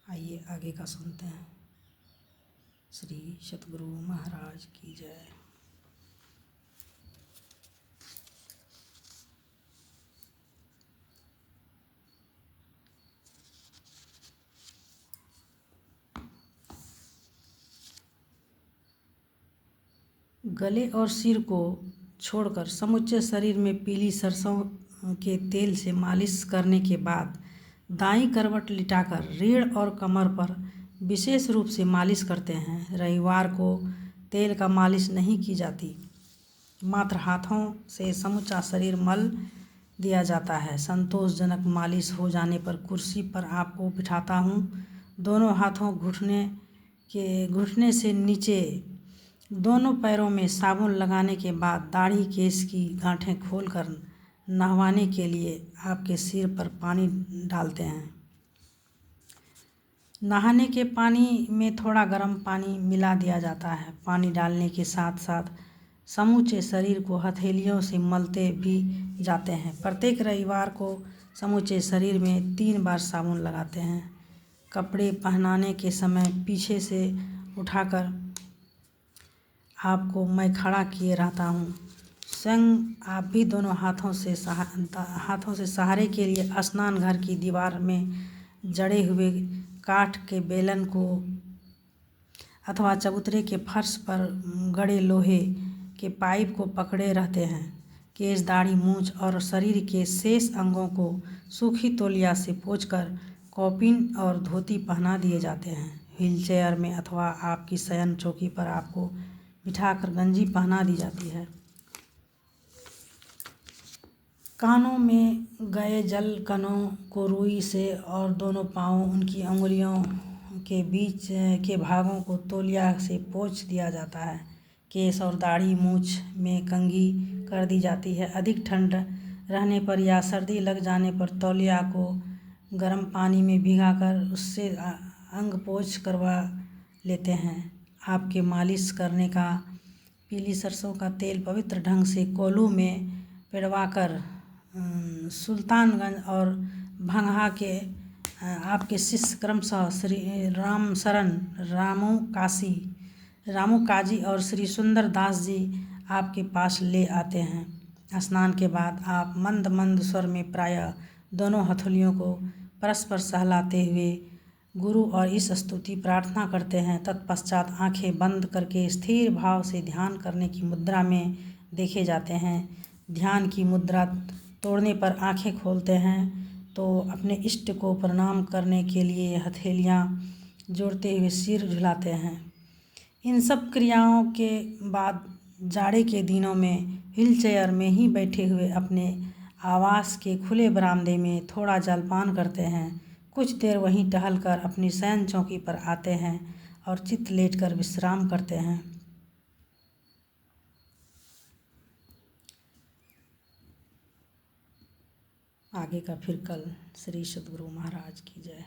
आइए आगे का सुनते हैं। श्री सतगुरु महाराज की जय। गले और सिर को छोड़कर समूचे शरीर में पीली सरसों के तेल से मालिश करने के बाद दाईं करवट लिटाकर रीढ़ और कमर पर विशेष रूप से मालिश करते हैं। रविवार को तेल का मालिश नहीं की जाती, मात्र हाथों से समूचा शरीर मल दिया जाता है। संतोषजनक मालिश हो जाने पर कुर्सी पर आपको बिठाता हूँ। दोनों हाथों घुटने से नीचे दोनों पैरों में साबुन लगाने के बाद दाढ़ी केश की गांठें खोलकर नहवाने के लिए आपके सिर पर पानी डालते हैं। नहाने के पानी में थोड़ा गर्म पानी मिला दिया जाता है। पानी डालने के साथ साथ समूचे शरीर को हथेलियों से मलते भी जाते हैं। प्रत्येक रविवार को समूचे शरीर में 3 बार साबुन लगाते हैं। कपड़े पहनाने के समय पीछे से उठाकर आपको मैं खड़ा किए रहता हूँ। स्वयं आप भी दोनों हाथों से सहारे के लिए स्नान घर की दीवार में जड़े हुए काठ के बेलन को अथवा चबूतरे के फर्श पर गड़े लोहे के पाइप को पकड़े रहते हैं। केश, दाढ़ी, मूंछ और शरीर के शेष अंगों को सूखी तौलिया से पोंछकर कौपीन और धोती पहना दिए जाते हैं। व्हीलचेयर में अथवा आपकी शयन चौकी पर आपको बिठाकर गंजी पहना दी जाती है। कानों में गए जल कणों को रुई से और दोनों पाँव उनकी अंगुलियों के बीच के भागों को तौलिया से पोंछ दिया जाता है। केश और दाढ़ी मूंछ में कंघी कर दी जाती है। अधिक ठंड रहने पर या सर्दी लग जाने पर तौलिया को गर्म पानी में भिगाकर उससे अंग पोंछ करवा लेते हैं। आपके मालिश करने का पीली सरसों का तेल पवित्र ढंग से कोल्हू में पिड़वाकर सुल्तानगंज और भंगहा के आपके शिष्य क्रमशः श्री राम शरण, रामू काजी और श्री सुंदर दास जी आपके पास ले आते हैं। स्नान के बाद आप मंद मंद स्वर में प्रायः दोनों हथेलियों को परस्पर सहलाते हुए गुरु और इस स्तुति प्रार्थना करते हैं। तत्पश्चात आंखें बंद करके स्थिर भाव से ध्यान करने की मुद्रा में देखे जाते हैं। ध्यान की मुद्रा तोड़ने पर आंखें खोलते हैं तो अपने इष्ट को प्रणाम करने के लिए हथेलियां जोड़ते हुए सिर झुलाते हैं। इन सब क्रियाओं के बाद जाड़े के दिनों में व्हीलचेयर में ही बैठे हुए अपने आवास के खुले बरामदे में थोड़ा जलपान करते हैं। कुछ देर वहीं टहलकर अपनी शयन चौकी पर आते हैं और चित लेटकर विश्राम करते हैं। आगे का फिर कल। श्री सतगुरु महाराज की जय।